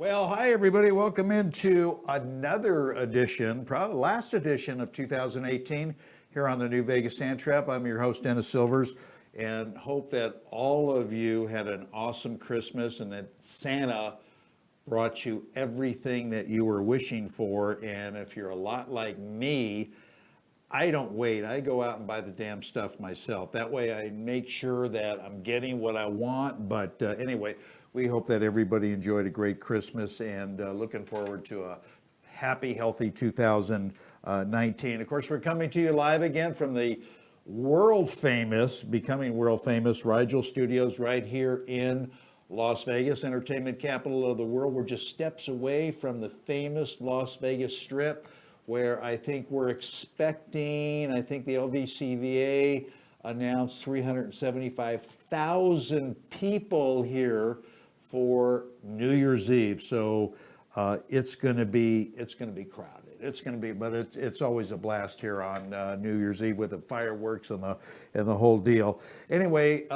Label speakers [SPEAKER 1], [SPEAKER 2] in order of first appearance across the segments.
[SPEAKER 1] Well, hi everybody. Welcome into another edition, probably last edition of 2018 here on the New Vegas Sand Trap. I'm your host, Dennis Silvers, and hope that all of you had an awesome Christmas and that Santa brought you everything that you were wishing for. And if you're a lot like me, I don't wait. I go out and buy the damn stuff myself. That way I make sure that I'm getting what I want. But anyway, we hope that everybody enjoyed a great Christmas and looking forward to a happy, healthy 2019. Of course, we're coming to you live again from the becoming world famous Rigel Studios right here in Las Vegas, entertainment capital of the world. We're just steps away from the famous Las Vegas Strip, where I think the LVCVA announced 375,000 people here for New Year's Eve. So it's going to be crowded. It's always a blast here on New Year's Eve with the fireworks and the whole deal. Anyway,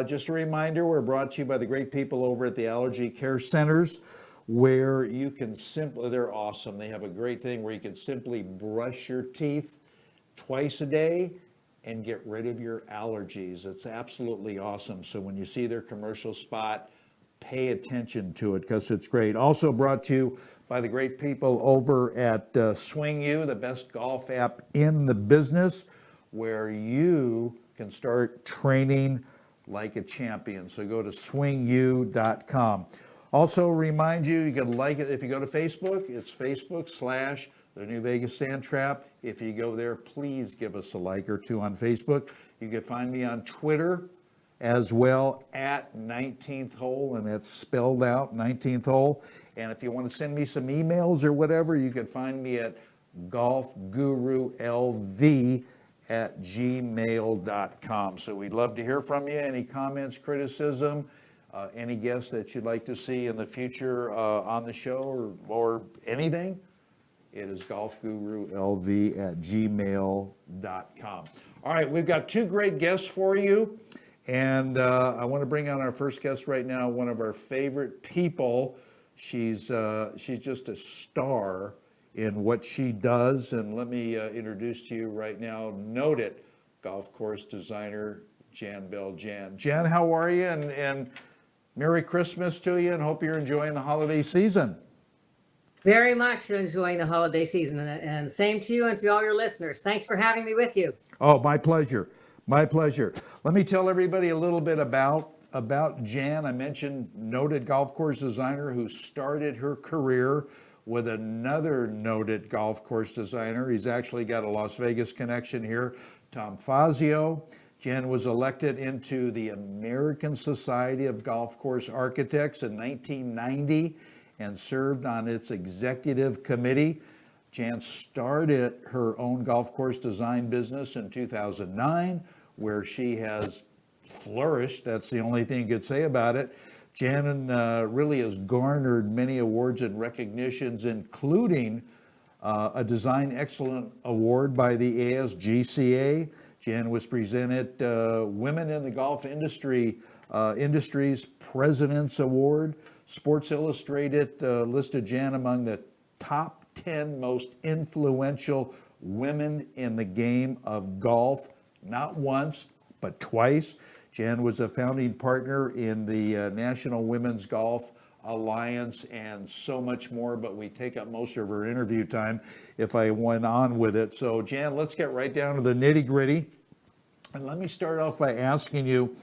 [SPEAKER 1] just a reminder, we're brought to you by the great people over at the Allergy Care Centers, where you can they're awesome. They have a great thing where you can simply brush your teeth twice a day and get rid of your allergies. It's absolutely awesome. So when you see their commercial spot, pay attention to it because it's great. Also brought to you by the great people over at Swing U, the best golf app in the business, where you can start training like a champion. So go to swingu.com. Also remind you, you can like it if you go to Facebook. It's Facebook/The New Vegas Sand Trap. If you go there, please give us a like or two on Facebook. You can find me on Twitter as well at 19th Hole, and that's spelled out 19th Hole. And if you want to send me some emails or whatever, you can find me at golfgurulv@gmail.com. So we'd love to hear from you. Any comments, criticism, any guests that you'd like to see in the future on the show or anything, it is golfgurulv@gmail.com. All right, we've got two great guests for you. And I want to bring on our first guest right now, one of our favorite people. She's just a star in what she does. And let me introduce to you right now, noted golf course designer, Jan Bell. Jan, how are you? And Merry Christmas to you, and hope you're enjoying the holiday season.
[SPEAKER 2] Very much enjoying the holiday season, and same to you and to all your listeners. Thanks for having me with you.
[SPEAKER 1] Oh, my pleasure. My pleasure. Let me tell everybody a little bit about Jan. I mentioned noted golf course designer who started her career with another noted golf course designer. He's actually got a Las Vegas connection here, Tom Fazio. Jan was elected into the American Society of Golf Course Architects in 1990 and served on its executive committee. Jan started her own golf course design business in 2009, where she has flourished. That's the only thing you could say about it. Jan really has garnered many awards and recognitions, including a Design Excellence Award by the ASGCA. Jan was presented Women in the Golf Industry's President's Award. Sports Illustrated listed Jan among the top 10 most influential women in the game of golf, not once, but twice. Jan was a founding partner in the National Women's Golf Alliance and so much more, but we take up most of her interview time if I went on with it. So Jan, let's get right down to the nitty gritty. And let me start off by asking you,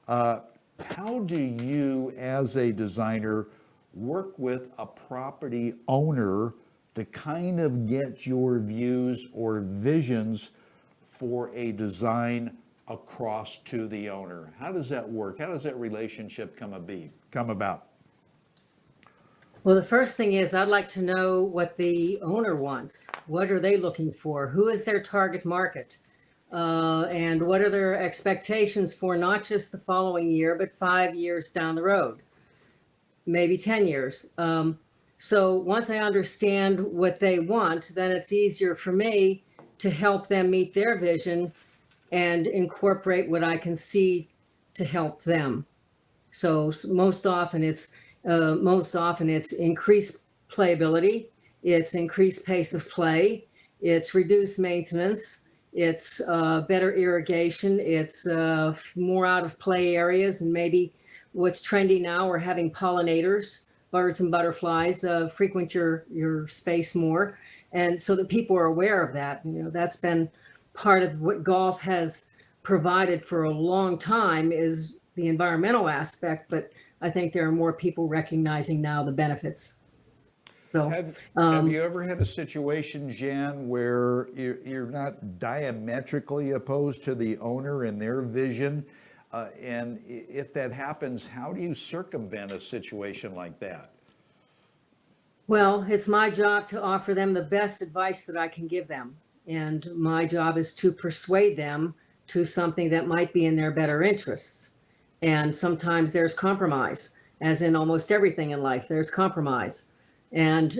[SPEAKER 1] how do you as a designer work with a property owner to kind of get your views or visions for a design across to the owner? How does that work? How does that relationship come about?
[SPEAKER 2] Well, the first thing is I'd like to know what the owner wants. What are they looking for? Who is their target market? And what are their expectations for not just the following year, but 5 years down the road, maybe 10 years. So once I understand what they want, then it's easier for me to help them meet their vision and incorporate what I can see to help them. So most often it's most often it's increased playability, it's increased pace of play, it's reduced maintenance, it's better irrigation, it's more out of play areas, and maybe what's trendy now, we're having pollinators, birds and butterflies frequent your space more. And so that people are aware of that, that's been part of what golf has provided for a long time, is the environmental aspect, but I think there are more people recognizing now the benefits. So,
[SPEAKER 1] Have you ever had a situation, Jan, where you're not diametrically opposed to the owner and their vision? And if that happens, how do you circumvent a situation like that?
[SPEAKER 2] well, it's my job to offer them the best advice that I can give them. And my job is to persuade them to something that might be in their better interests. And sometimes there's compromise, as in almost everything in life, there's compromise. And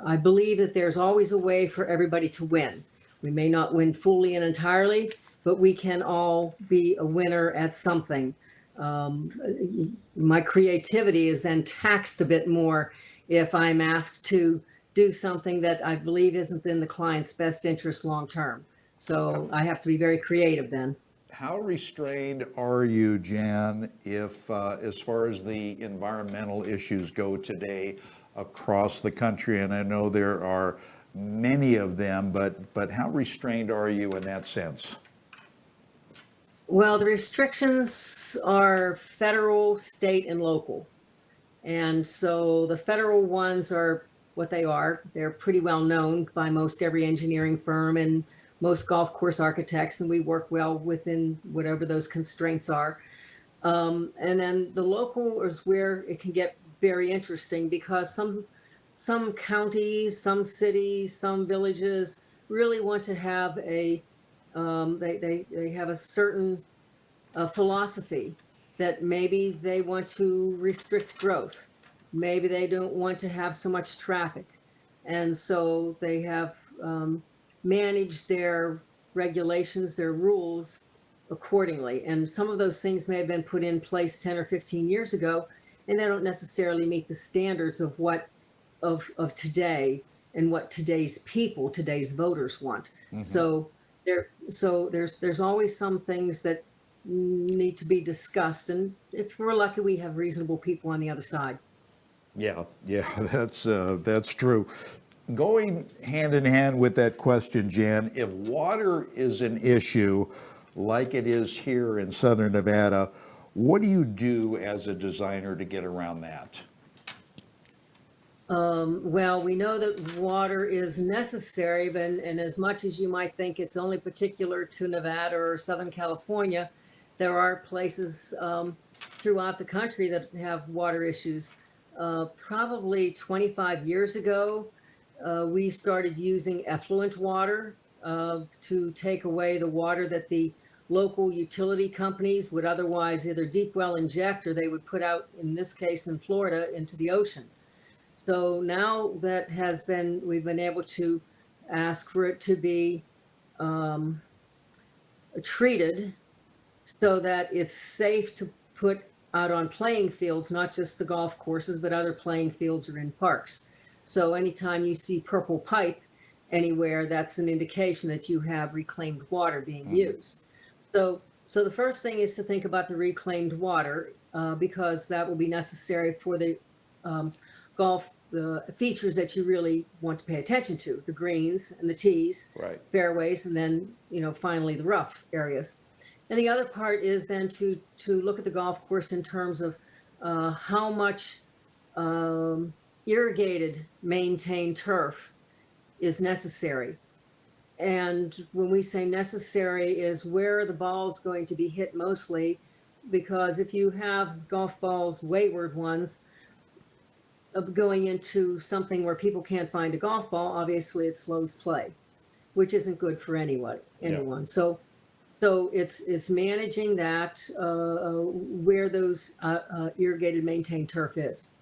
[SPEAKER 2] I believe that there's always a way for everybody to win. We may not win fully and entirely, but we can all be a winner at something. My creativity is then taxed a bit more if I'm asked to do something that I believe isn't in the client's best interest long term. So I have to be very creative then.
[SPEAKER 1] How restrained are you, Jan, if as far as the environmental issues go today across the country? And I know there are many of them, but how restrained are you in that sense?
[SPEAKER 2] Well, the restrictions are federal, state, and local. And so the federal ones are what they are. They're pretty well known by most every engineering firm and most golf course architects, and we work well within whatever those constraints are. And then the local is where it can get very interesting, because some counties, some cities, some villages really want to have they have a certain philosophy that maybe they want to restrict growth. Maybe they don't want to have so much traffic. And so they have managed their regulations, their rules accordingly. And some of those things may have been put in place 10 or 15 years ago, and they don't necessarily meet the standards of what of today and what today's people, today's voters want. Mm-hmm. So there's always some things that need to be discussed, and if we're lucky, we have reasonable people on the other side.
[SPEAKER 1] Yeah, that's true. Going hand in hand with that question, Jan, if water is an issue like it is here in Southern Nevada, what do you do as a designer to get around that?
[SPEAKER 2] Well, we know that water is necessary, and as much as you might think it's only particular to Nevada or Southern California, there are places throughout the country that have water issues. Probably 25 years ago, we started using effluent water to take away the water that the local utility companies would otherwise either deep well inject, or they would put out, in this case in Florida, into the ocean. So now that we've been able to ask for it to be treated so that it's safe to put out on playing fields, not just the golf courses, but other playing fields or in parks. So anytime you see purple pipe anywhere, that's an indication that you have reclaimed water being used. So the first thing is to think about the reclaimed water, because that will be necessary for the golf, the features that you really want to pay attention to: the greens and the tees,
[SPEAKER 1] right,
[SPEAKER 2] fairways, and then finally the rough areas. And the other part is then to look at the golf course in terms of how much irrigated, maintained turf is necessary. And when we say necessary, is where the ball is going to be hit mostly, because if you have golf balls, wayward ones, going into something where people can't find a golf ball, obviously it slows play, which isn't good for anyone. Yeah. So it's managing that where those irrigated, maintained turf is.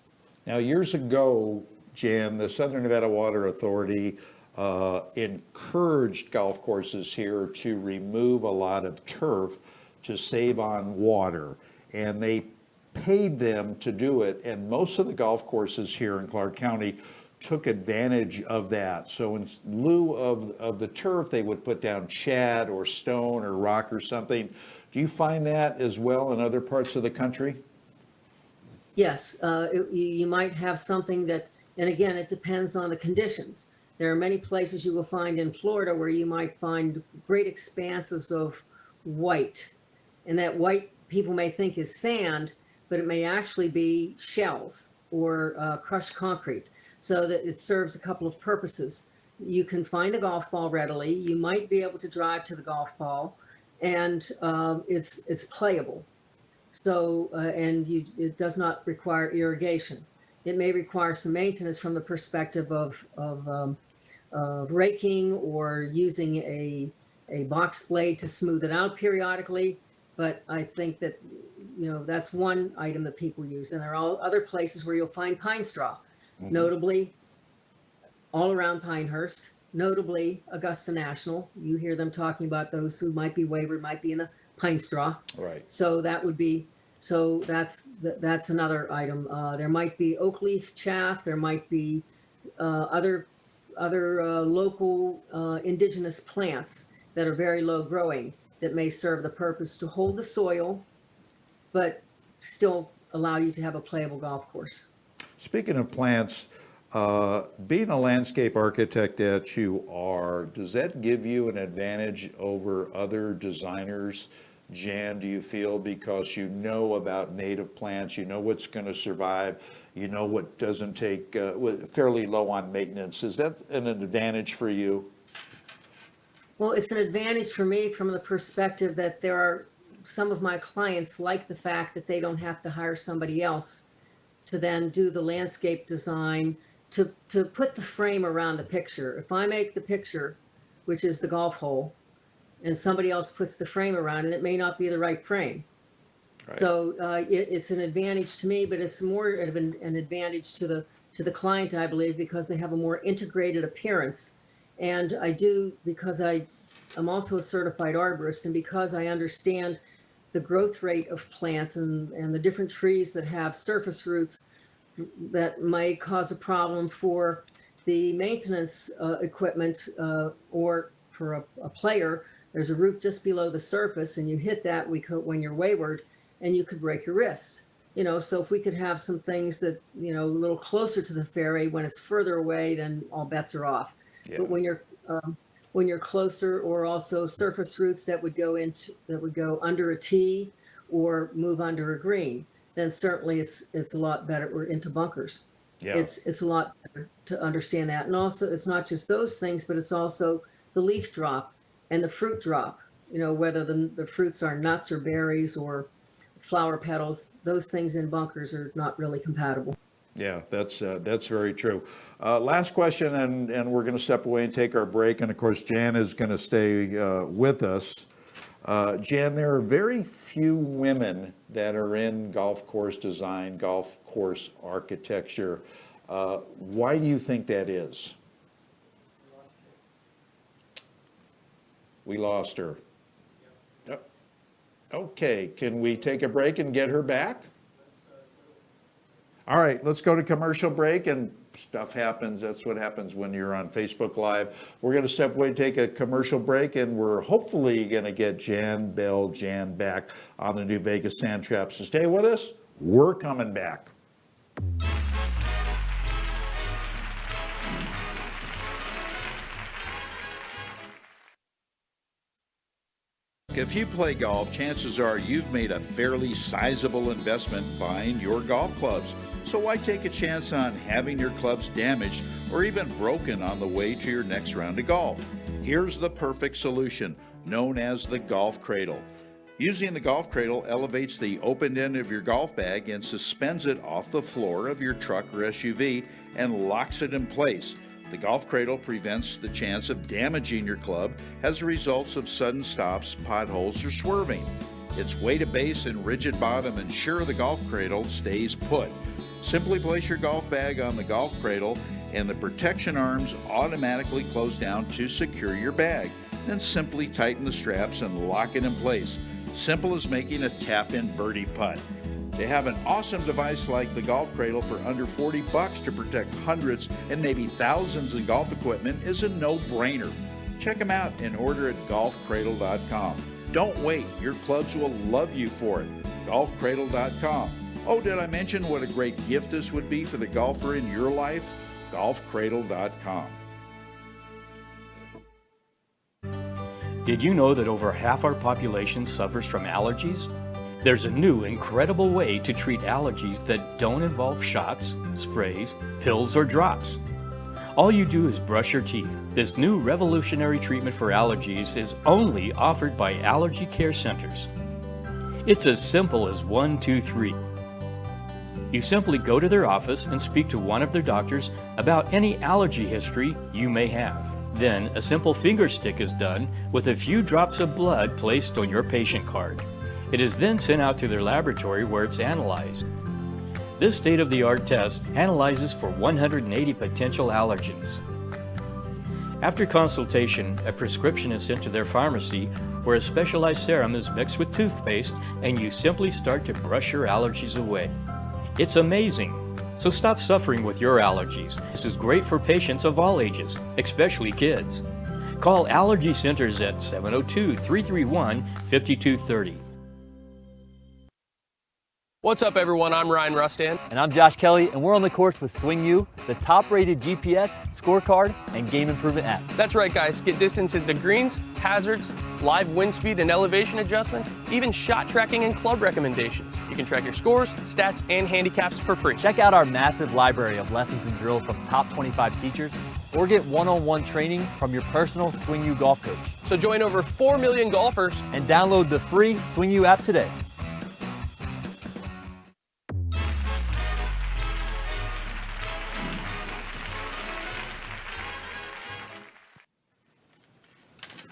[SPEAKER 1] Now, years ago, Jan, the Southern Nevada Water Authority encouraged golf courses here to remove a lot of turf to save on water, and they paid them to do it, and most of the golf courses here in Clark County took advantage of that. So in lieu of the turf, they would put down shad or stone or rock or something. Do you find that as well in other parts of the country?
[SPEAKER 2] Yes, you might have something that, and again, it depends on the conditions. There are many places you will find in Florida where you might find great expanses of white. And that white people may think is sand, but it may actually be shells or crushed concrete. So that it serves a couple of purposes. You can find a golf ball readily. You might be able to drive to the golf ball, and it's playable. So it does not require irrigation. It may require some maintenance from the perspective of raking or using a box blade to smooth it out periodically. But I think that that's one item that people use, and there are other places where you'll find pine straw. Mm-hmm. Notably, all around Pinehurst, notably Augusta National. You hear them talking about those who might be wayward, might be in the pine straw. Right. So that's another item. There might be oak leaf chaff. There might be other local indigenous plants that are very low growing that may serve the purpose to hold the soil, but still allow you to have a playable golf course.
[SPEAKER 1] Speaking of plants, being a landscape architect that you are, does that give you an advantage over other designers? Jan, do you feel, because you know about native plants, you know what's going to survive, you know what doesn't take, fairly low on maintenance, is that an advantage for you?
[SPEAKER 2] Well, it's an advantage for me from the perspective that there are some of my clients like the fact that they don't have to hire somebody else to then do the landscape design, to put the frame around the picture. If I make the picture, which is the golf hole, and somebody else puts the frame around it, it may not be the right frame. Right. So it's an advantage to me, but it's more of an advantage to the client, I believe, because they have a more integrated appearance. And I do, because I'm also a certified arborist, and because I understand the growth rate of plants and the different trees that have surface roots that might cause a problem for the maintenance equipment or for a player. There's a root just below the surface, and you hit that when you're wayward, and you could break your wrist. So if we could have some things that, a little closer to the fairway, when it's further away, then all bets are off. Yeah. But when you're closer, or also surface roots that would go under a tee or move under a green, then certainly it's a lot better. We're into bunkers. Yeah. It's a lot better to understand that. And also, it's not just those things, but it's also the leaf drop and the fruit drop, whether the fruits are nuts or berries or flower petals. Those things in bunkers are not really compatible.
[SPEAKER 1] Yeah, that's very true. Last question, and we're going to step away and take our break. And of course, Jan is going to stay with us. Jan, there are very few women that are in golf course design, golf course architecture. Why do you think that is? We lost her. Okay, can we take a break and get her back? All right, let's go to commercial break, and stuff happens. That's what happens when you're on Facebook Live. We're going to step away, take a commercial break, and we're hopefully going to get Jan back on the new Vegas Sand Traps. So stay with us. We're coming back. If you play golf, chances are you've made a fairly sizable investment buying your golf clubs. So why take a chance on having your clubs damaged or even broken on the way to your next round of golf? Here's the perfect solution, known as the golf cradle. Using the golf cradle elevates the open end of your golf bag and suspends it off the floor of your truck or SUV and locks it in place. The golf cradle prevents the chance of damaging your club as a result of sudden stops, potholes, or swerving. Its weighted base and rigid bottom ensure the golf cradle stays put. Simply place your golf bag on the golf cradle and the protection arms automatically close down to secure your bag. Then simply tighten the straps and lock it in place. Simple as making a tap-in birdie putt. To have an awesome device like the Golf Cradle for under $40 to protect hundreds and maybe thousands of golf equipment is a no-brainer. Check them out and order at golfcradle.com. Don't wait, your clubs will love you for it. golfcradle.com. Oh, did I mention what a great gift this would be for the golfer in your life? golfcradle.com.
[SPEAKER 3] Did you know that over half our population suffers from allergies? There's a new, incredible way to treat allergies that don't involve shots, sprays, pills, or drops. All you do is brush your teeth. This new revolutionary treatment for allergies is only offered by allergy care centers. It's as simple as 1, 2, 3. You simply go to their office and speak to one of their doctors about any allergy history you may have. Then a simple finger stick is done with a few drops of blood placed on your patient card. It is then sent out to their laboratory where it's analyzed. This state-of-the-art test analyzes for 180 potential allergens. After consultation, a prescription is sent to their pharmacy where a specialized serum is mixed with toothpaste and you simply start to brush your allergies away. It's amazing. So stop suffering with your allergies. This is great for patients of all ages, especially kids. Call Allergy Centers at 702-331-5230.
[SPEAKER 4] What's up, everyone? I'm Ryan Rustan.
[SPEAKER 5] And I'm Josh Kelly, and we're on the course with Swing U, the top-rated GPS, scorecard, and game improvement app.
[SPEAKER 4] That's right, guys. Get distances to greens, hazards, live wind speed and elevation adjustments, even shot tracking and club recommendations. You can track your scores, stats, and handicaps for free.
[SPEAKER 5] Check out our massive library of lessons and drills from top 25 teachers, or get one-on-one training from your personal Swing U golf coach.
[SPEAKER 4] So join over 4 million golfers
[SPEAKER 5] And download the free Swing U app today.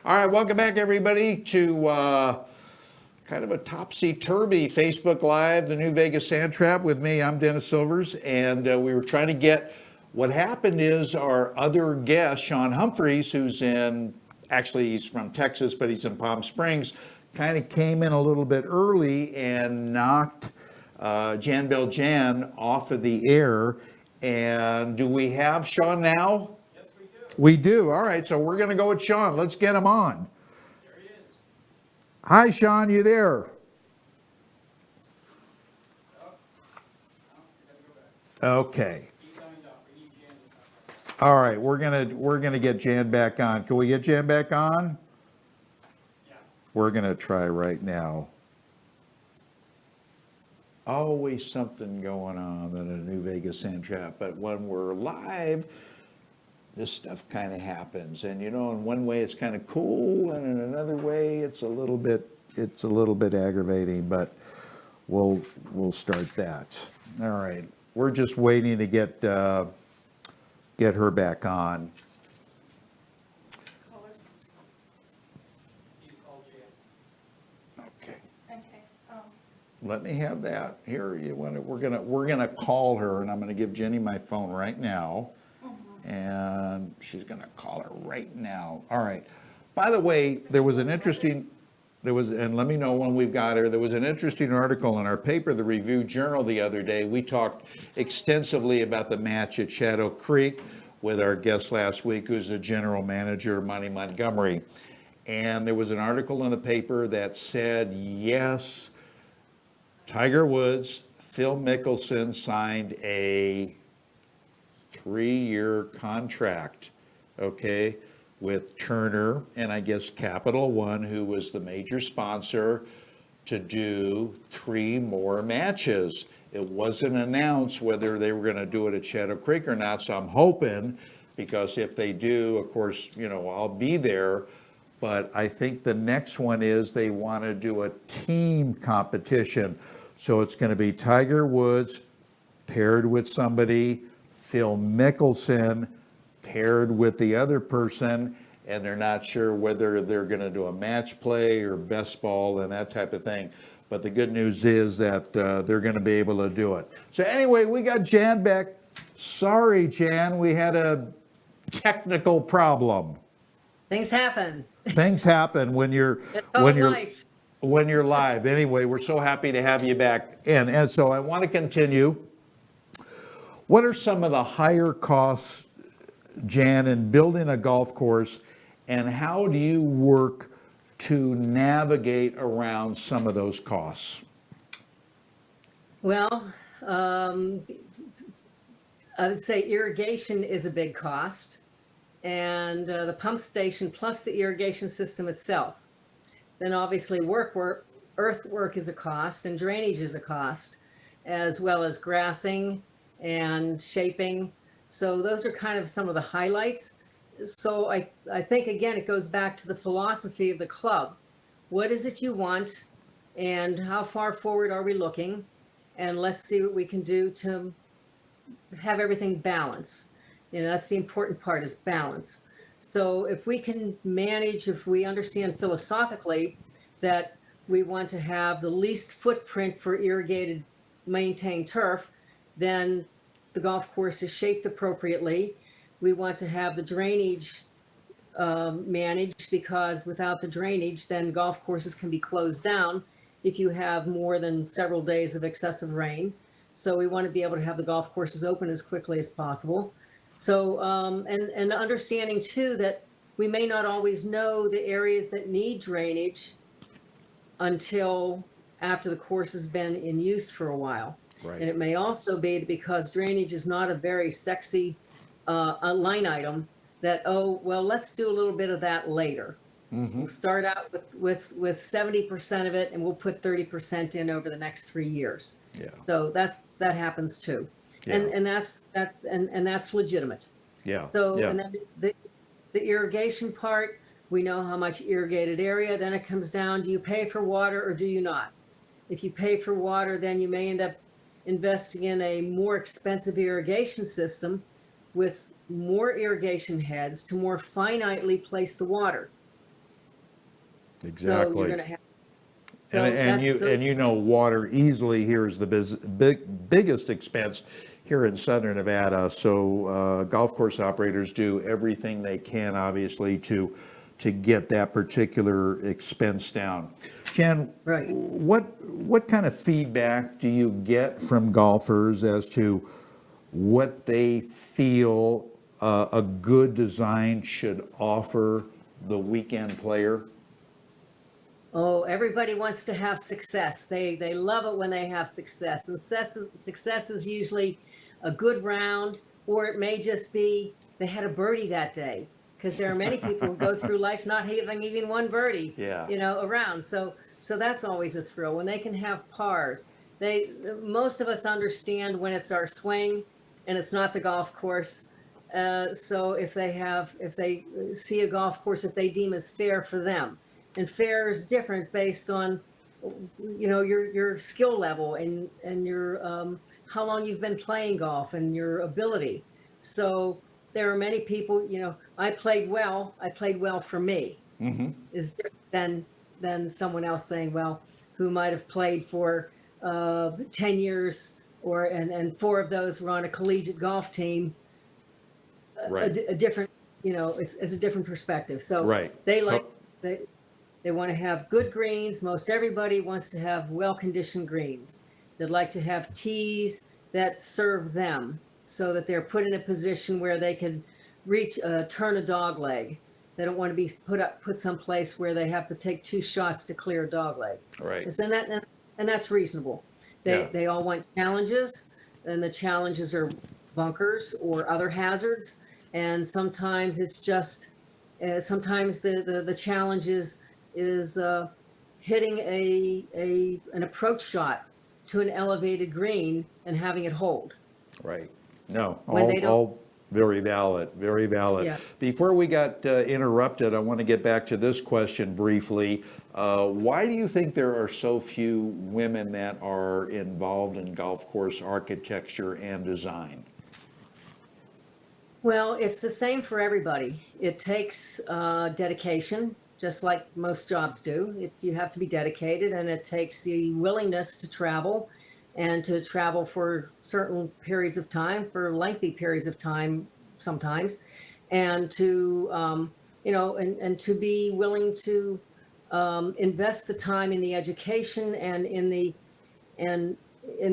[SPEAKER 1] All right, welcome back, everybody, to kind of a topsy-turvy Facebook Live, the New Vegas Sand Trap with me. I'm Dennis Silvers, and we were trying to get, what happened is our other guest, Sean Humphreys, who's actually he's from Texas, but he's in Palm Springs, kind of came in a little bit early and knocked Jan Bell Jan off of the air. And do we have Sean now? We do. All right, so we're going to go with Sean. Let's get him on.
[SPEAKER 6] There he is.
[SPEAKER 1] Hi, Sean, you there? Okay. All right, we're gonna get Jan back on. Can we get Jan back on?
[SPEAKER 6] Yeah.
[SPEAKER 1] We're gonna try right now. Always something going on in a New Vegas Sand Trap, but when we're live, this stuff kind of happens. And you know, in one way it's kind of cool, and in another way it's a little bit aggravating, but we'll start that. All right. We're just waiting to get her back on.
[SPEAKER 6] Call her. You call Jan.
[SPEAKER 1] Okay.
[SPEAKER 6] Okay.
[SPEAKER 1] Let me have that. Here, you want it? We're gonna call her, and I'm gonna give Jenny my phone right now. And she's going to call her right now. All right. By the way, and let me know when we've got her. There was an interesting article in our paper, the Review Journal, the other day. We talked extensively about the match at Shadow Creek with our guest last week, who's the general manager, Monty Montgomery. And there was an article in the paper that said, yes, Tiger Woods, Phil Mickelson signed a 3-year contract, okay, with Turner and I guess Capital One, who was the major sponsor, to do 3 more matches. It wasn't announced whether they were going to do it at Shadow Creek or not, so I'm hoping, because if they do, of course, you know, I'll be there. But I think the next one is they want to do a team competition. So it's going to be Tiger Woods paired with somebody, Phil Mickelson paired with the other person, and they're not sure whether they're going to do a match play or best ball and that type of thing. But the good news is that they're going to be able to do it. So anyway, we got Jan back. Sorry, Jan, we had a technical problem.
[SPEAKER 2] Things happen.
[SPEAKER 1] Things happen when you're
[SPEAKER 2] It's called life.
[SPEAKER 1] when you're live. Anyway, we're so happy to have you back. And so I want to continue. What are some of the higher costs, Jan, in building a golf course, and how do you work to navigate around some of those costs?
[SPEAKER 2] Well, I would say irrigation is a big cost, and the pump station plus the irrigation system itself. Then obviously earthwork is a cost, and drainage is a cost, as well as grassing and shaping. So those are kind of some of the highlights. So I think, again, it goes back to the philosophy of the club. What is it you want, and how far forward are we looking? And let's see what we can do to have everything balance. That's the important part, is balance. So if we can manage, if we understand philosophically that we want to have the least footprint for irrigated, maintained turf, then the golf course is shaped appropriately. We want to have the drainage managed, because without the drainage, then golf courses can be closed down if you have more than several days of excessive rain. So we want to be able to have the golf courses open as quickly as possible. So, and understanding too that we may not always know the areas that need drainage until after the course has been in use for a while.
[SPEAKER 1] Right.
[SPEAKER 2] And it may also be that because drainage is not a very sexy a line item, that, oh, well, let's do a little bit of that later. We'll start out with 70% of it, and we'll put 30% in over the next 3 years.
[SPEAKER 1] Yeah.
[SPEAKER 2] So that happens too.
[SPEAKER 1] Yeah.
[SPEAKER 2] And that's legitimate.
[SPEAKER 1] Yeah.
[SPEAKER 2] So,
[SPEAKER 1] yeah.
[SPEAKER 2] and then the irrigation part, we know how much irrigated area. Then it comes down, do you pay for water or do you not? If you pay for water, then you may end up investing in a more expensive irrigation system with more irrigation heads to more finitely place the water.
[SPEAKER 1] Exactly.
[SPEAKER 2] So you're going to have.
[SPEAKER 1] And water easily here is the biggest expense here in Southern Nevada. So golf course operators do everything they can, obviously, to get that particular expense down. Jan,
[SPEAKER 2] Right.
[SPEAKER 1] what kind of feedback do you get from golfers as to what they feel a good design should offer the weekend player?
[SPEAKER 2] Oh, everybody wants to have success. They love it when they have success. And success is usually a good round, or it may just be they had a birdie that day. Because there are many people who go through life not having even one birdie,
[SPEAKER 1] Yeah.
[SPEAKER 2] Around. So that's always a thrill when they can have pars. Most of us understand when it's our swing and it's not the golf course. So if they see a golf course that they deem as fair for them. And fair is different based on, your skill level and your how long you've been playing golf and your ability. So there are many people, I played well for me. Is different than someone else saying, well, who might have played for 10 years and 4 of those were on a collegiate golf team.
[SPEAKER 1] Right.
[SPEAKER 2] A different, it's a different perspective. So
[SPEAKER 1] Right.
[SPEAKER 2] They want to have good greens. Most everybody wants to have well-conditioned greens. They'd like to have tees that serve them so that they're put in a position where they can turn a dog leg. They don't want to be put someplace where they have to take 2 shots to clear a dog leg.
[SPEAKER 1] Right.
[SPEAKER 2] And that's reasonable. They all want challenges, and the challenges are bunkers or other hazards. And sometimes it's just, sometimes the challenge is hitting an approach shot to an elevated green and having it hold.
[SPEAKER 1] Right. No,
[SPEAKER 2] When they don't-
[SPEAKER 1] all very valid, very valid.
[SPEAKER 2] Yeah.
[SPEAKER 1] Before we got interrupted, I want to get back to this question briefly. Why do you think there are so few women that are involved in golf course architecture and design?
[SPEAKER 2] Well, it's the same for everybody. It takes dedication, just like most jobs do. You have to be dedicated, and it takes the willingness to travel and to travel for certain periods of time, for lengthy periods of time sometimes, and to, and to be willing to invest the time in the education and in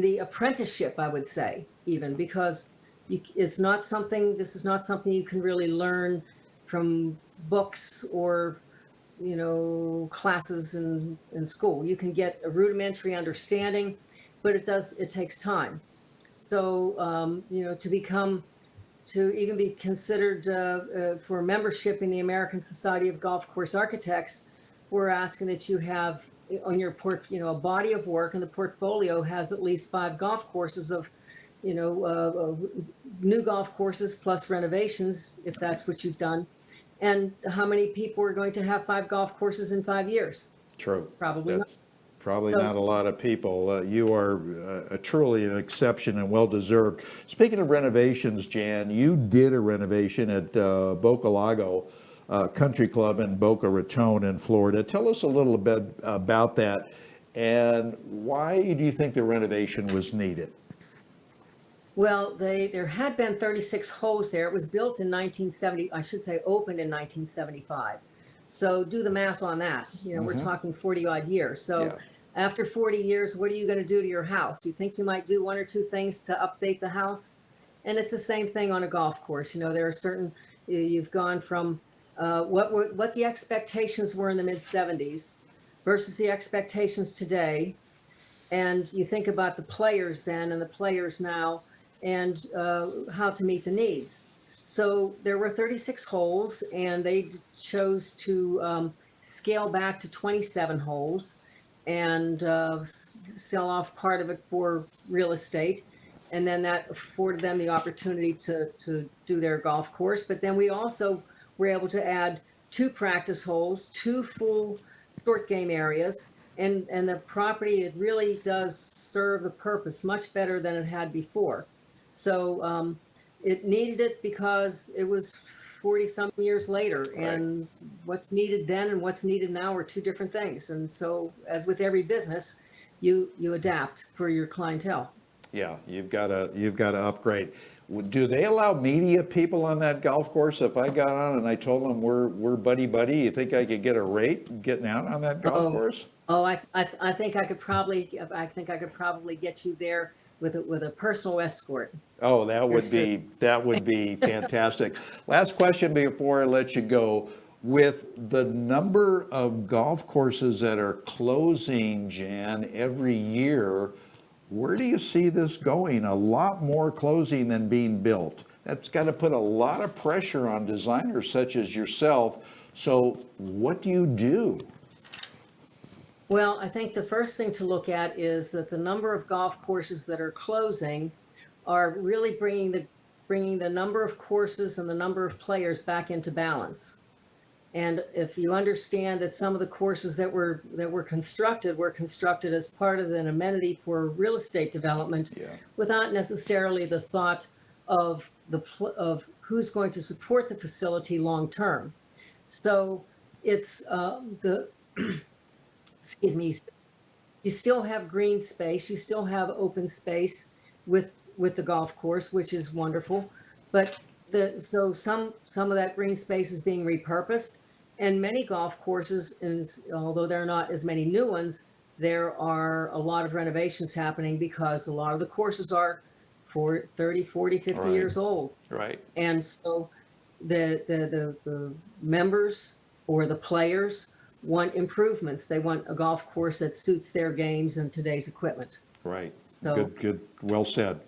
[SPEAKER 2] the apprenticeship, I would say, even because this is not something you can really learn from books or classes in school. You can get a rudimentary understanding, but it takes time. So to even be considered for membership in the American Society of Golf Course Architects, we're asking that you have on your a body of work, and the portfolio has at least 5 golf courses of new golf courses plus renovations, if that's what you've done. And how many people are going to have 5 golf courses in 5 years?
[SPEAKER 1] True.
[SPEAKER 2] Probably
[SPEAKER 1] That's probably
[SPEAKER 2] So-
[SPEAKER 1] not a lot of people. You are truly an exception and well-deserved. Speaking of renovations, Jan, you did a renovation at Boca Lago Country Club in Boca Raton in Florida. Tell us a little bit about that, and why do you think the renovation was needed?
[SPEAKER 2] Well, there had been 36 holes there. It was built in 1970, I should say opened in 1975. So do the math on that. We're talking 40 odd years. So
[SPEAKER 1] Yeah.
[SPEAKER 2] after 40 years, what are you going to do to your house? You think you might do 1 or 2 things to update the house? And it's the same thing on a golf course. There are certain, you've gone from what the expectations were in the mid-70s versus the expectations today. And you think about the players then and the players now, and how to meet the needs. So there were 36 holes, and they chose to scale back to 27 holes and sell off part of it for real estate. And then that afforded them the opportunity to do their golf course. But then we also were able to add 2 practice holes, 2 full short game areas, and the property, it really does serve the purpose much better than it had before. So it needed it because it was 40 some years later, and what's needed then and what's needed now are 2 different things. And so, as with every business, you adapt for your clientele.
[SPEAKER 1] Yeah, you've got to upgrade. Do they allow media people on that golf course? If I got on and I told them we're buddy, you think I could get a rate getting out on that golf course?
[SPEAKER 2] Oh, I think I could probably get you there with a personal escort.
[SPEAKER 1] Oh, that would be fantastic. Last question before I let you go. With the number of golf courses that are closing, Jan, every year, where do you see this going? A lot more closing than being built. That's got to put a lot of pressure on designers such as yourself. So what do you do?
[SPEAKER 2] Well, I think the first thing to look at is that the number of golf courses that are closing are really bringing the number of courses and the number of players back into balance. And if you understand that some of the courses that were constructed as part of an amenity for real estate development, without necessarily the thought of who's going to support the facility long term. So it's excuse me, you still have green space, you still have open space with the golf course, which is wonderful. But so some of that green space is being repurposed, and many golf courses, and although there are not as many new ones, there are a lot of renovations happening because a lot of the courses are 30, 40, 50 years old.
[SPEAKER 1] Right.
[SPEAKER 2] And so the members or the players want improvements. They want a golf course that suits their games and today's equipment.
[SPEAKER 1] Right.
[SPEAKER 2] So,
[SPEAKER 1] Good. Well said.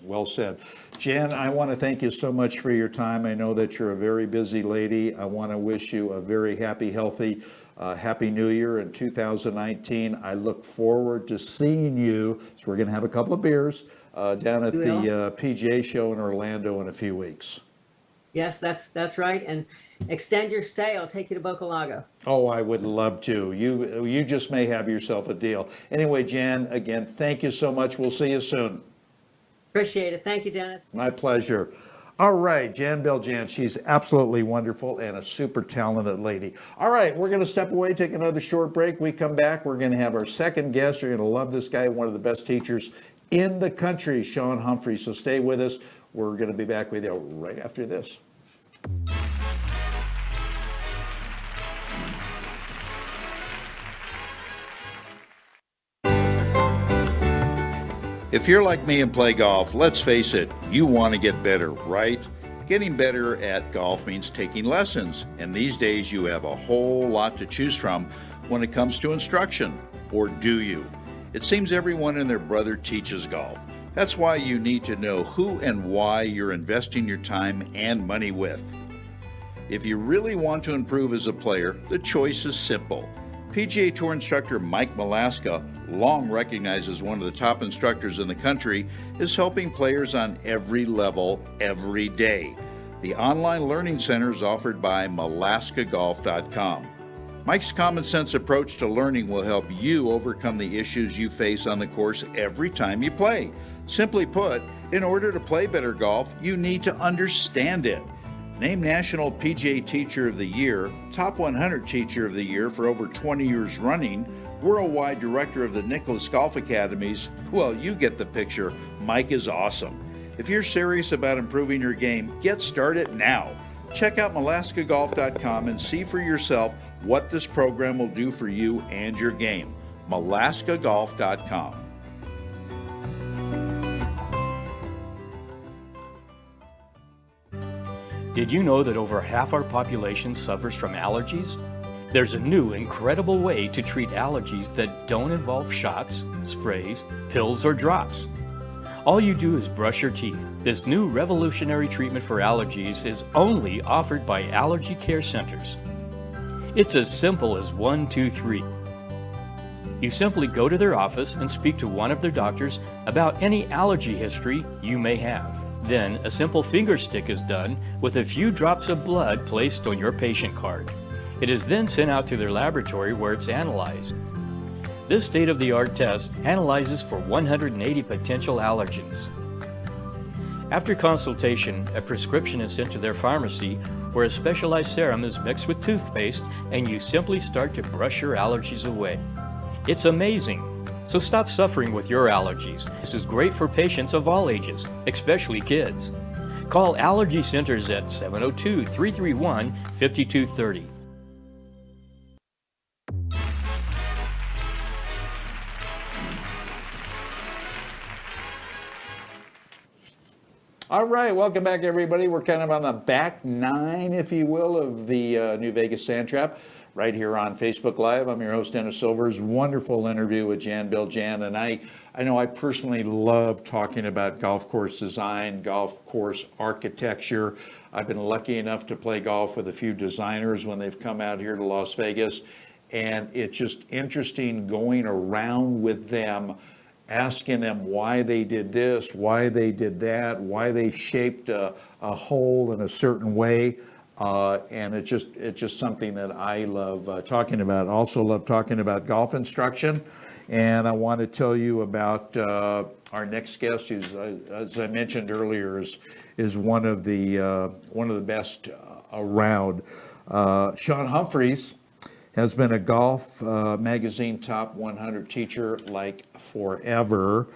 [SPEAKER 1] Jan, I want to thank you so much for your time. I know that you're a very busy lady. I want to wish you a very happy, healthy, Happy New Year in 2019. I look forward to seeing you. So we're going to have a couple of beers down at the PGA show in Orlando in a few weeks.
[SPEAKER 2] Yes, that's right. And extend your stay. I'll take you to Boca Lago.
[SPEAKER 1] Oh, I would love to. You just may have yourself a deal. Anyway, Jan, again, thank you so much. We'll see you soon.
[SPEAKER 2] Appreciate it. Thank you, Dennis.
[SPEAKER 1] My pleasure. All right, Jan Beljan, she's absolutely wonderful and a super talented lady. All right, we're going to step away, take another short break. We come back, we're going to have our second guest. You're going to love this guy, one of the best teachers in the country, Sean Humphrey. So stay with us. We're going to be back with you right after this. If you're like me and play golf, let's face it, you want to get better, right? Getting better at golf means taking lessons, and these days you have a whole lot to choose from when it comes to instruction. Or do you? It seems everyone and their brother teaches golf. That's why you need to know who and why you're investing your time and money with. If you really want to improve as a player, the choice is simple. PGA Tour instructor Mike Malaska, long recognized as one of the top instructors in the country, is helping players on every level, every day. The online learning center is offered by MalaskaGolf.com. Mike's common sense approach to learning will help you overcome the issues you face on the course every time you play. Simply put, in order to play better golf, you need to understand it. Named National PGA Teacher of the Year, Top 100 Teacher of the Year for over 20 years running, Worldwide Director of the Nicklaus Golf Academies, well, you get the picture. Mike is awesome. If you're serious about improving your game, get started now. Check out MalaskaGolf.com and see for yourself what this program will do for you and your game. MalaskaGolf.com.
[SPEAKER 3] Did you know that over half our population suffers from allergies? There's a new, incredible way to treat allergies that don't involve shots, sprays, pills, or drops. All you do is brush your teeth. This new revolutionary treatment for allergies is only offered by allergy care centers. It's as simple as 1, 2, 3. You simply go to their office and speak to one of their doctors about any allergy history you may have. Then a simple finger stick is done with a few drops of blood placed on your patient card. It is then sent out to their laboratory where it's analyzed. This state-of-the-art test analyzes for 180 potential allergens. After consultation, a prescription is sent to their pharmacy where a specialized serum is mixed with toothpaste and you simply start to brush your allergies away. It's amazing. So stop suffering with your allergies. This is great for patients of all ages, especially kids. Call Allergy Centers at 702-331-5230.
[SPEAKER 1] All right, welcome back, everybody. We're kind of on the back nine, if you will, of the New Vegas Sand Trap, right here on Facebook Live. I'm your host, Dennis Silvers. Wonderful interview with Jan Bill-Jan, and I know I personally love talking about golf course design, golf course architecture. I've been lucky enough to play golf with a few designers when they've come out here to Las Vegas, and it's just interesting going around with them, asking them why they did this, why they did that, why they shaped a hole in a certain way. And it's just something that I love talking about. Also love talking about golf instruction. And I want to tell you about our next guest, who's, as I mentioned earlier, is one of the best around. Sean Humphreys has been a golf magazine top 100 teacher like forever.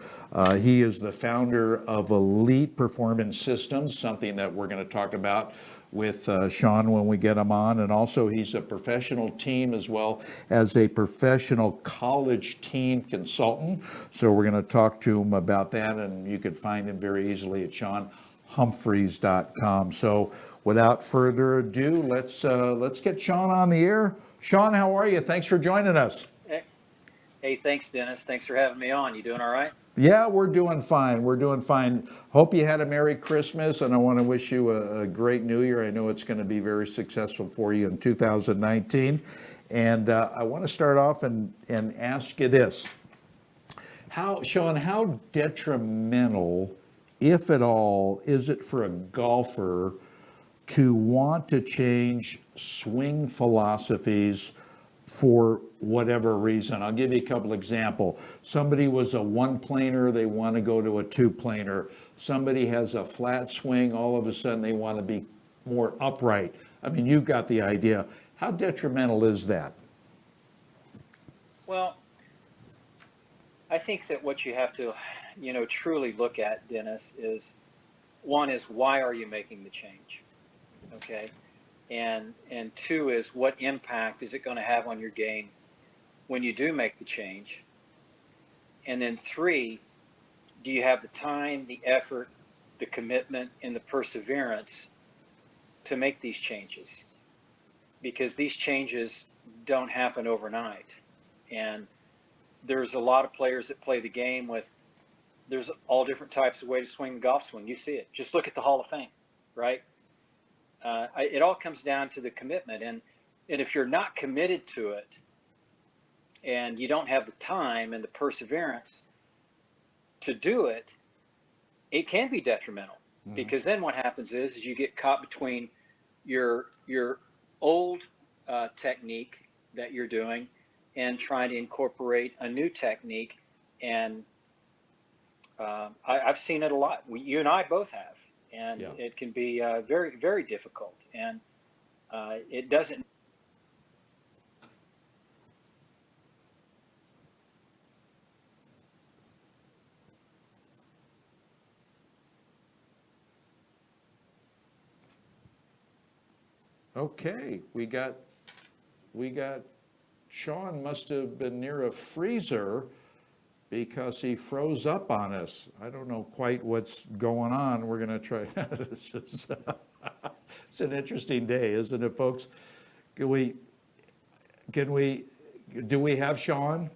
[SPEAKER 1] He is the founder of Elite Performance Systems, something that we're going to talk about with Sean when we get him on. And also he's a professional team as well as a professional college team consultant. So we're going to talk to him about that, and you could find him very easily at SeanHumphreys.com. So without further ado, let's get Sean on the air. Sean, how are you? Thanks for joining us.
[SPEAKER 7] Hey, thanks, Dennis. Thanks for having me on. You doing all right?
[SPEAKER 1] Yeah, we're doing fine. We're doing fine. Hope you had a Merry Christmas, and I want to wish you a great New Year. I know it's going to be very successful for you in 2019. And I want to start off and ask you this. Sean, how detrimental, if at all, is it for a golfer to want to change swing philosophies for whatever reason? I'll give you a couple examples. Somebody was a one-planer, they want to go to a two-planer. Somebody has a flat swing, all of a sudden they want to be more upright. I mean, you got the idea. How detrimental is that?
[SPEAKER 7] Well, I think that what you have to, truly look at, Dennis, is one is why are you making the change? Okay. And two is what impact is it going to have on your game when you do make the change? And then three, do you have the time, the effort, the commitment, and the perseverance to make these changes? Because these changes don't happen overnight. And there's a lot of players that play the game with, there's all different types of ways to swing the golf swing. You see it. Just look at the Hall of Fame, right? It all comes down to the commitment. And if you're not committed to it and you don't have the time and the perseverance to do it, it can be detrimental. Mm-hmm. Because then what happens is you get caught between your old technique that you're doing and trying to incorporate a new technique. And I've seen it a lot. You and I both have. And yeah, it can be very, very difficult. And it doesn't.
[SPEAKER 1] Okay, we got Sean must have been near a freezer because he froze up on us. I don't know quite what's going on. We're going to try. It's an interesting day, isn't it, folks? Do we have Sean?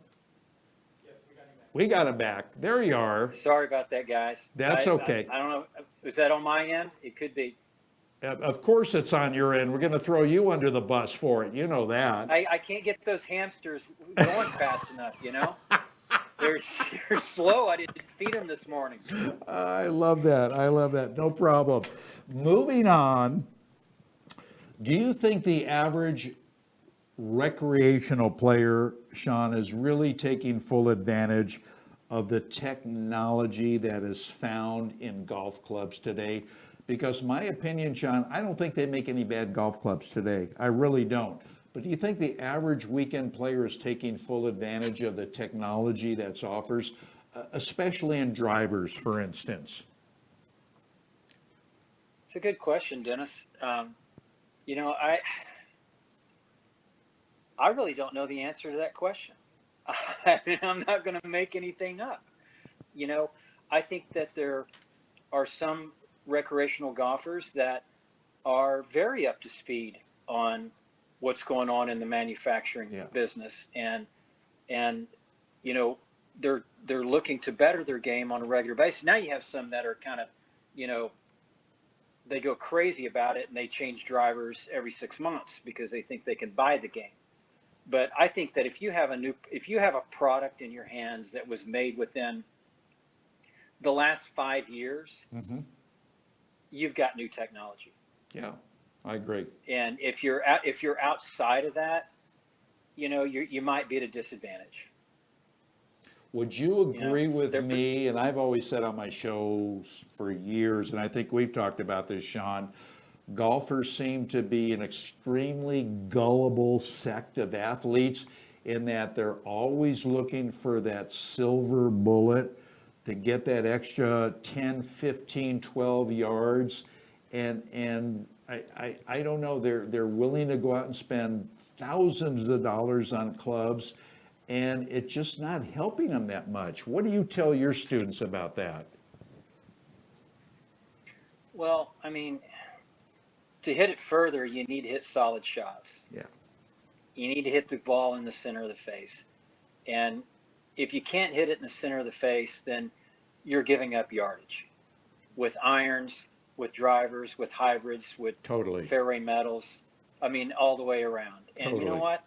[SPEAKER 6] Yes, we got him back.
[SPEAKER 1] We got him back. There you are.
[SPEAKER 7] Sorry about that, guys.
[SPEAKER 1] That's okay.
[SPEAKER 7] I don't know. Is that on my end? It could be.
[SPEAKER 1] Of course it's on your end. We're going to throw you under the bus for it. You know that.
[SPEAKER 7] I can't get those hamsters going fast enough, you know? They're slow. I didn't feed them this morning.
[SPEAKER 1] I love that. I love that. No problem. Moving on, do you think the average recreational player, Sean, is really taking full advantage of the technology that is found in golf clubs today? Because my opinion, Sean, I don't think they make any bad golf clubs today. I really don't. But do you think the average weekend player is taking full advantage of the technology that's offers, especially in drivers, for instance?
[SPEAKER 7] It's a good question, Dennis. You know, I really don't know the answer to that question. I mean, I'm not going to make anything up. You know, I think that there are some recreational golfers that are very up to speed on what's going on in the manufacturing business, and you know, they're looking to better their game on a regular basis. Now you have some that are kind of, you know, they go crazy about it and they change drivers every 6 months because they think they can buy the game. But I think that if you have a product in your hands that was made within the last 5 years, mm-hmm, you've got new technology.
[SPEAKER 1] Yeah, I agree.
[SPEAKER 7] And if you're outside of that, you know, you might be at a disadvantage.
[SPEAKER 1] Would you agree with me, and I've always said on my shows for years, and I think we've talked about this, Sean, golfers seem to be an extremely gullible sect of athletes in that they're always looking for that silver bullet to get that extra 10, 15, 12 yards. And I don't know, they're willing to go out and spend thousands of dollars on clubs, and it's just not helping them that much. What do you tell your students about that?
[SPEAKER 7] Well, I mean, to hit it further, you need to hit solid shots.
[SPEAKER 1] Yeah.
[SPEAKER 7] You need to hit the ball in the center of the face. And if you can't hit it in the center of the face, then you're giving up yardage with irons, with drivers, with hybrids, with fairway metals. I mean, all the way around. And you know what?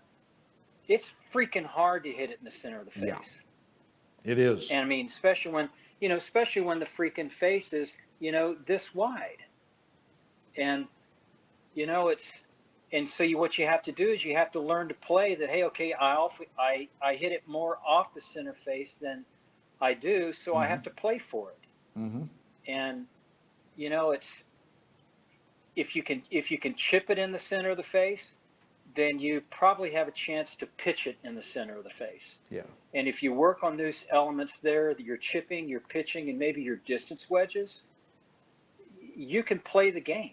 [SPEAKER 7] It's freaking hard to hit it in the center of the face.
[SPEAKER 1] Yeah, it is.
[SPEAKER 7] And I mean, especially when the freaking face is, you know, this wide. And, you know, what you have to do is you have to learn to play that, hey, okay, I hit it more off the center face than I do, so mm-hmm, I have to play for it. Mm-hmm. And, you know, if you can chip it in the center of the face, then you probably have a chance to pitch it in the center of the face.
[SPEAKER 1] Yeah.
[SPEAKER 7] And if you work on those elements there, your chipping, your pitching, and maybe your distance wedges, you can play the game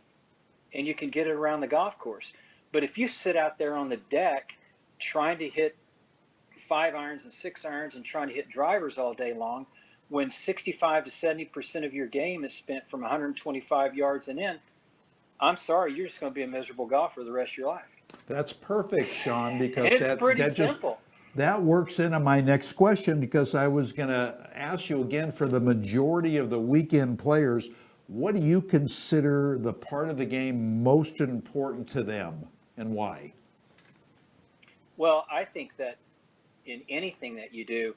[SPEAKER 7] and you can get it around the golf course. But if you sit out there on the deck trying to hit 5 irons and 6 irons and trying to hit drivers all day long, when 65 to 70% of your game is spent from 125 yards and in, I'm sorry, you're just going to be a miserable golfer the rest of your life.
[SPEAKER 1] That's perfect, Sean, because
[SPEAKER 7] It's pretty simple.
[SPEAKER 1] That works into my next question, because I was going to ask you again, for the majority of the weekend players, what do you consider the part of the game most important to them, and why?
[SPEAKER 7] Well, I think that in anything that you do,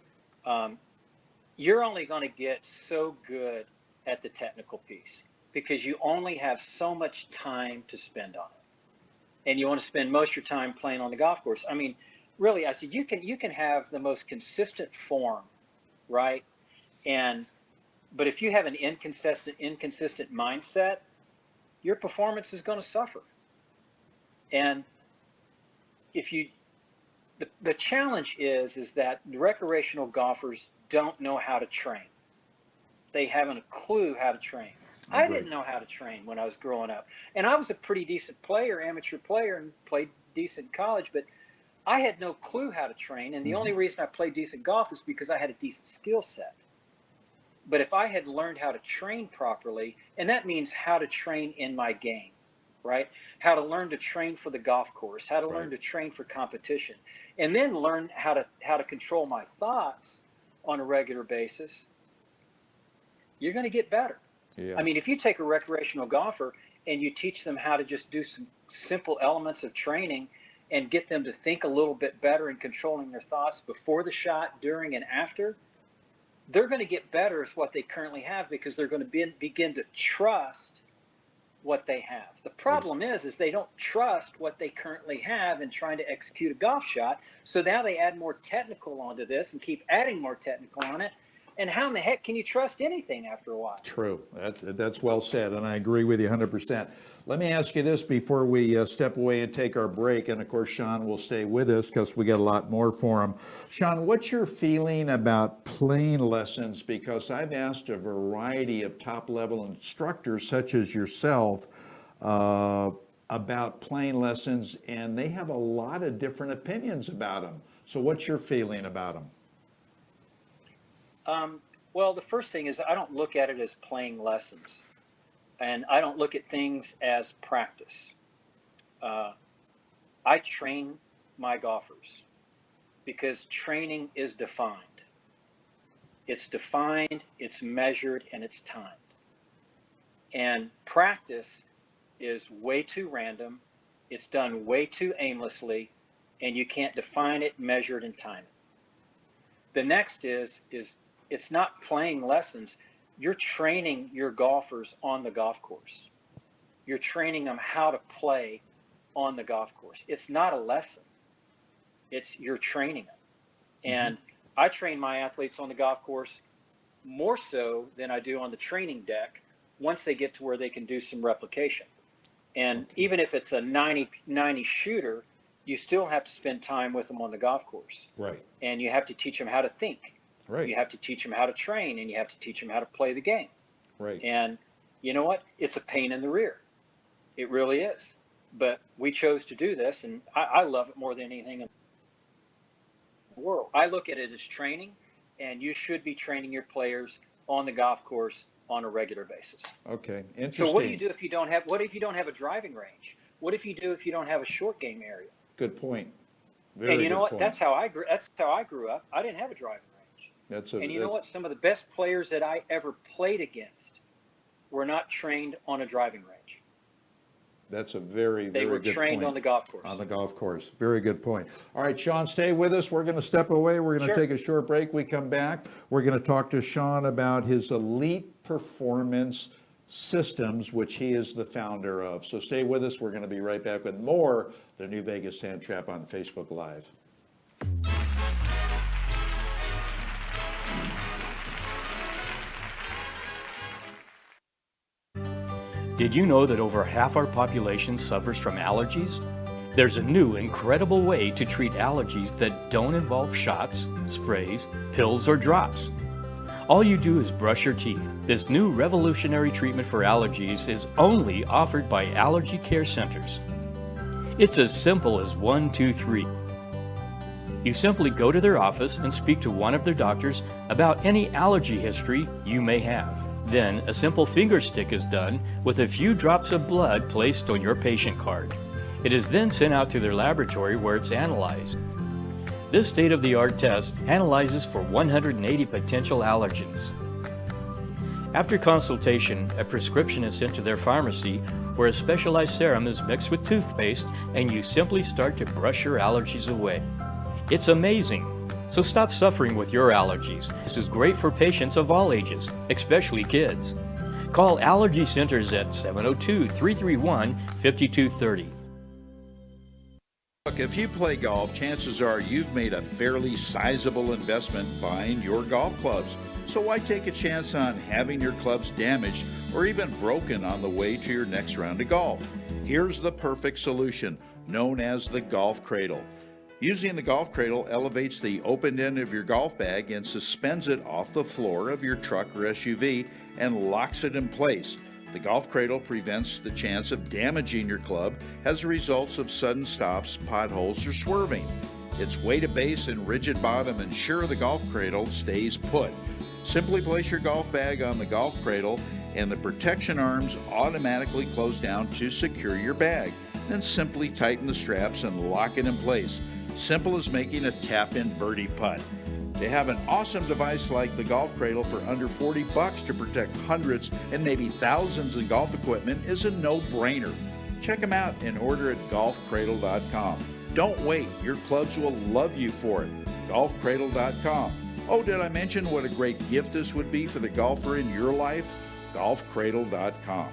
[SPEAKER 7] you're only going to get so good at the technical piece because you only have so much time to spend on it. And you want to spend most of your time playing on the golf course. I mean, really, I said, you can have the most consistent form, right? But if you have an inconsistent mindset, your performance is going to suffer. And the challenge is that the recreational golfers don't know how to train. They haven't a clue how to train. I didn't know how to train when I was growing up. And I was a pretty decent player, amateur player, and played decent in college, but I had no clue how to train. And the only reason I played decent golf is because I had a decent skill set. But if I had learned how to train properly, and that means how to train in my game, right? How to learn to train for the golf course, how to learn to train for competition, and then learn how to control my thoughts on a regular basis, you're going to get better. Yeah. I mean, if you take a recreational golfer and you teach them how to just do some simple elements of training and get them to think a little bit better in controlling their thoughts before the shot, during, and after, they're going to get better at what they currently have because they're going to begin to trust what they have. The problem is they don't trust what they currently have in trying to execute a golf shot. So now they add more technical onto this and keep adding more technical on it. And how in the heck can you trust anything after a while? True.
[SPEAKER 1] That's well said, and I agree with you 100%. Let me ask you this before we step away and take our break, and of course Sean will stay with us because we got a lot more for him. Sean, what's your feeling about playing lessons? Because I've asked a variety of top-level instructors, such as yourself, about playing lessons, and they have a lot of different opinions about them. So what's your feeling about them?
[SPEAKER 7] Well, the first thing is I don't look at it as playing lessons, and I don't look at things as practice. I train my golfers because training is defined. It's defined, it's measured, and it's timed. And practice is way too random, it's done way too aimlessly, and you can't define it, measure it, and time it. The next is it's not playing lessons. You're training your golfers on the golf course. You're training them how to play on the golf course. It's not a lesson. You're training them. And I train my athletes on the golf course more so than I do on the training deck once they get to where they can do some replication. And even if it's a 90 shooter, you still have to spend time with them on the golf course. Right. And you have to teach them how to think. Right. You have to teach them how to train, and you have to teach them how to play the game. Right. And you know what? It's a pain in the rear. It really is. But we chose to do this, and I love it more than anything in the world. I look at it as training, and you should be training your players on the golf course on a regular basis. Okay, interesting. So what do you do if you don't have? What if you don't have a driving range? What if you do if you don't have a short game area? Good point. Very and you know what? Point. That's how I grew up. I didn't have a driving range. And you know what? Some of the best players that I ever played against were not trained on a driving range. That's a very good point. They were trained on the golf course. On the golf course. Very good point. All right, Sean, stay with us. We're going to step away. We're going to take a short break. We come back. We're going to talk to Sean about his elite performance systems, which he is the founder of. So stay with us. We're going to be right back with more The New Vegas Sand Trap on Facebook Live.
[SPEAKER 3] Did you know that over half our population suffers from allergies? There's a new, incredible way to treat allergies that don't involve shots, sprays, pills, or drops. All you do is brush your teeth. This new revolutionary treatment for allergies is only offered by allergy care centers. It's as simple as 1, 2, 3. You simply go to their office and speak to one of their doctors about any allergy history you may have. Then a simple finger stick is done with a few drops of blood placed on your patient card. It is then sent out to their laboratory where it's analyzed. This state-of-the-art test analyzes for 180 potential allergens. After consultation, a prescription is sent to their pharmacy where a specialized serum is mixed with toothpaste and you simply start to brush your allergies away. It's amazing. So stop suffering with your allergies. This is great for patients of all ages, especially kids. Call Allergy Centers at 702-331-5230.
[SPEAKER 1] Look, if you play golf, chances are you've made a fairly sizable investment buying your golf clubs. So why take a chance on having your clubs damaged or even broken on the way to your next round of golf? Here's the perfect solution, known as the golf cradle. Using the golf cradle elevates the open end of your golf bag and suspends it off the floor of your truck or SUV and locks it in place. The golf cradle prevents the chance of damaging your club as a result of sudden stops, potholes, or swerving. Its weighted base and rigid bottom ensure the golf cradle stays put. Simply place your golf bag on the golf cradle and the protection arms automatically close down to secure your bag. Then simply tighten the straps and lock it in place. Simple as making a tap-in birdie putt. They have an awesome device like the golf cradle for under $40 to protect hundreds and maybe thousands of golf equipment is a no-brainer. Check them out and order at golfcradle.com. Don't wait, your clubs will love you for it. golfcradle.com. Oh, did I mention what a great gift this would be for the golfer in your life? golfcradle.com.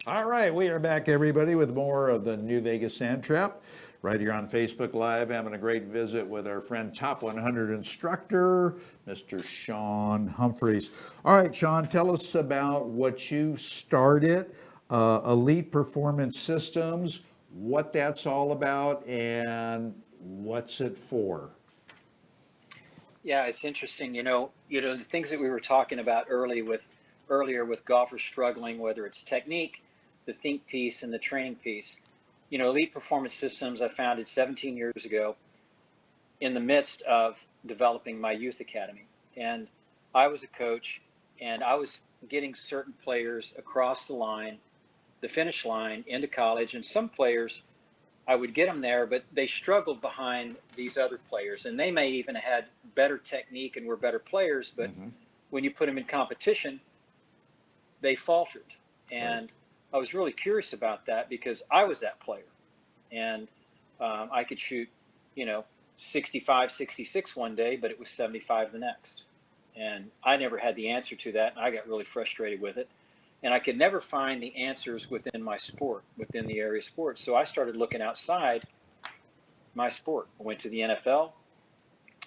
[SPEAKER 1] All right, we are back, everybody, with more of the New Vegas Sand Trap. Right here on Facebook Live, having a great visit with our friend Top 100 instructor, Mr. Sean Humphreys. All right, Sean, tell us about what you started, Elite Performance Systems, what that's all about, and what's it for.
[SPEAKER 7] Yeah, it's interesting. The things that we were talking about earlier with golfers struggling, whether it's technique, the think piece, and the training piece. Elite Performance Systems I founded 17 years ago in the midst of developing my youth academy. And I was a coach, and I was getting certain players across the line, the finish line, into college. And some players, I would get them there, but they struggled behind these other players. And they may even have had better technique and were better players, but when you put them in competition, they faltered. And I was really curious about that because I was that player, and I could shoot, 65, 66 one day, but it was 75 the next. And I never had the answer to that, and I got really frustrated with it. And I could never find the answers within my sport, within the area of sports. So I started looking outside my sport. I went to the NFL,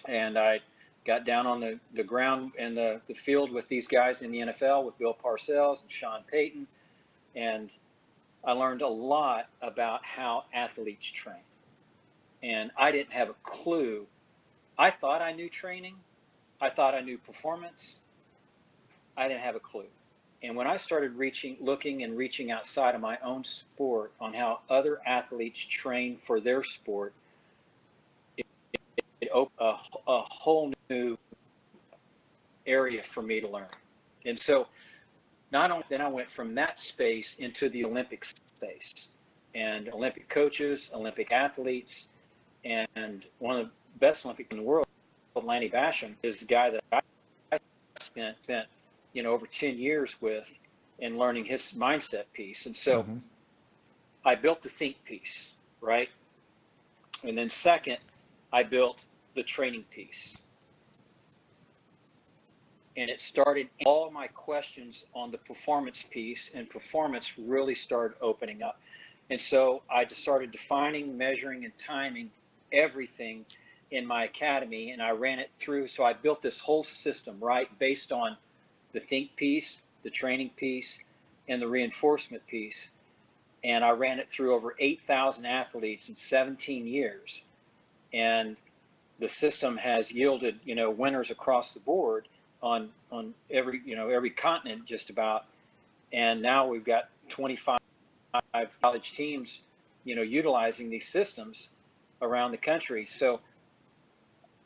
[SPEAKER 7] and I got down on the ground in the field with these guys in the NFL, with Bill Parcells and Sean Payton. And I learned a lot about how athletes train. And I didn't have a clue. I thought I knew training. I thought I knew performance. I didn't have a clue. And when I started looking and reaching outside of my own sport on how other athletes train for their sport, it opened a whole new area for me to learn. And so not only then I went from that space into the Olympic space, and Olympic coaches, Olympic athletes, and one of the best Olympics in the world, Lanny Basham, is the guy that I spent over 10 years with in learning his mindset piece. And so I built the think piece, right? And then second, I built the training piece. And it started all of my questions on the performance piece, and performance really started opening up. And so I just started defining, measuring, and timing everything in my academy, and I ran it through. So I built this whole system, right, based on the think piece, the training piece, and the reinforcement piece. And I ran it through over 8,000 athletes in 17 years. And the system has yielded, winners across the board. on every continent just about, and now we've got 25 college teams, utilizing these systems around the country. So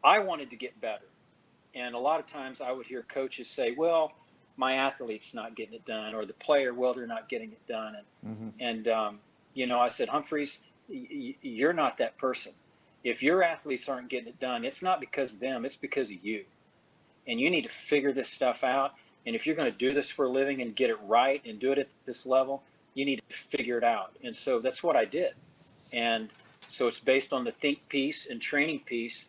[SPEAKER 7] I wanted to get better, and a lot of times I would hear coaches say, "Well, my athlete's not getting it done," or the player, "Well, they're not getting it done," and I said, "Humphreys, you're not that person. If your athletes aren't getting it done, it's not because of them, it's because of you. And you need to figure this stuff out. And if you're going to do this for a living and get it right and do it at this level, you need to figure it out." And so that's what I did. And so it's based on the think piece and training piece,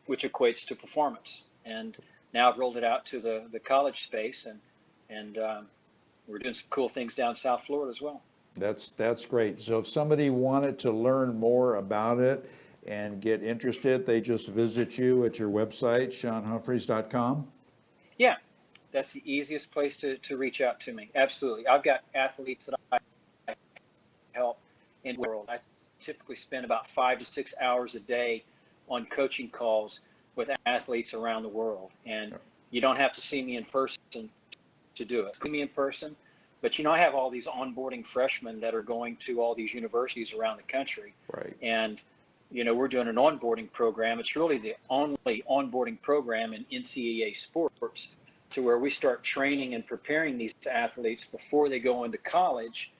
[SPEAKER 7] which equates to performance. And now I've rolled it out to the college space, and we're doing some cool things down South Florida as well.
[SPEAKER 1] That's great. So if somebody wanted to learn more about it and get interested, they just visit you at your website, SeanHumphreys.com?
[SPEAKER 7] Yeah, that's the easiest place to reach out to me. Absolutely. I've got athletes that I help in the world. I typically spend about 5 to 6 hours a day on coaching calls with athletes around the world. And you don't have to see me in person to do it. See me in person. But, I have all these onboarding freshmen that are going to all these universities around the country.
[SPEAKER 1] Right.
[SPEAKER 7] And, we're doing an onboarding program. It's really the only onboarding program in NCAA sports, to where we start training and preparing these athletes before they go into college,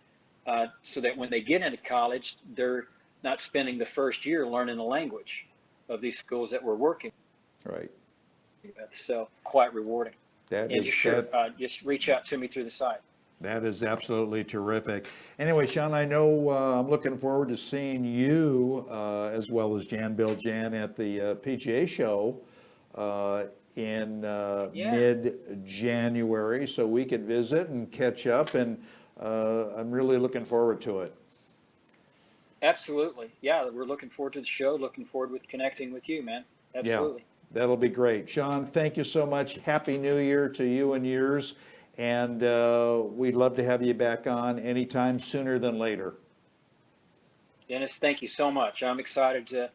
[SPEAKER 7] so that when they get into college, they're not spending the first year learning the language of these schools that we're working
[SPEAKER 1] Right.
[SPEAKER 7] with. So quite rewarding.
[SPEAKER 1] That
[SPEAKER 7] And
[SPEAKER 1] is
[SPEAKER 7] just reach out to me through the site.
[SPEAKER 1] That is absolutely terrific. Anyway, Sean, I know I'm looking forward to seeing you as well as Jan at the PGA show in mid-January, so we could visit and catch up, and I'm really looking forward to it.
[SPEAKER 7] Absolutely. Yeah, we're looking forward to the show, looking forward with connecting with you, man. Absolutely.
[SPEAKER 1] Yeah, that'll be great. Sean, thank you so much. Happy New Year to you and yours. And we'd love to have you back on anytime sooner than later.
[SPEAKER 7] Dennis, thank you so much. I'm excited to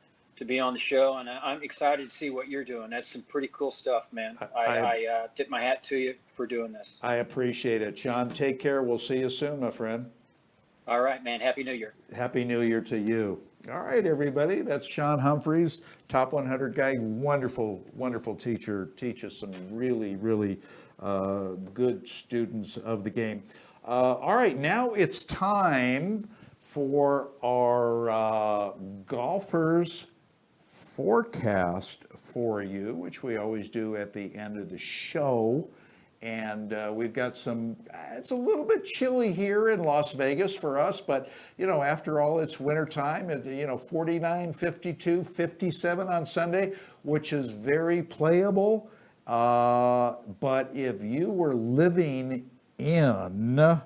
[SPEAKER 7] be on the show, and I'm excited to see what you're doing. That's some pretty cool stuff, man. I tip my hat to you for doing this.
[SPEAKER 1] I appreciate it. Sean, take care. We'll see you soon, my friend.
[SPEAKER 7] All right, man. Happy New Year.
[SPEAKER 1] Happy New Year to you. All right, everybody. That's Sean Humphreys, top 100 guy. Wonderful, wonderful teacher. Teaches some really, really good students of the game. All right, now it's time for our golfers forecast for you, which we always do at the end of the show. And we've got it's a little bit chilly here in Las Vegas for us, but, after all, it's wintertime, 49, 52, 57 on Sunday, which is very playable. But if you were living in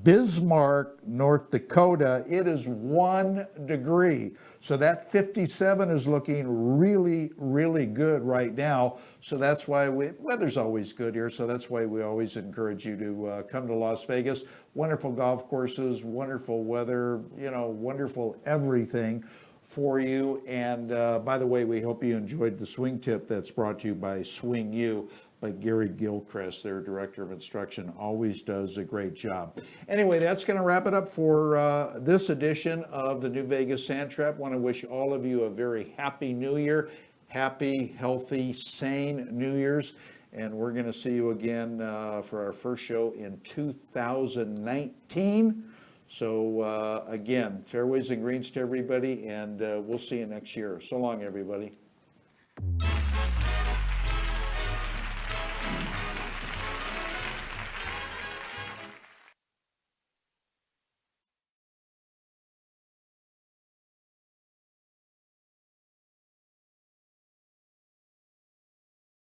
[SPEAKER 1] Bismarck, North Dakota, it is 1 degree. So that 57 is looking really, really good right now. So that's why weather's always good here. So that's why we always encourage you to come to Las Vegas. Wonderful golf courses, wonderful weather, wonderful everything for you. And by the way, we hope you enjoyed the swing tip that's brought to you by Swing You. But Gary Gilchrist, their director of instruction, always does a great job. Anyway, that's going to wrap it up for this edition of the New Vegas Sand Trap. Want to wish all of you a very happy New Year, happy, healthy, sane New Year's, and we're going to see you again for our first show in 2019. So again, fairways and greens to everybody, and we'll see you next year. So long, everybody.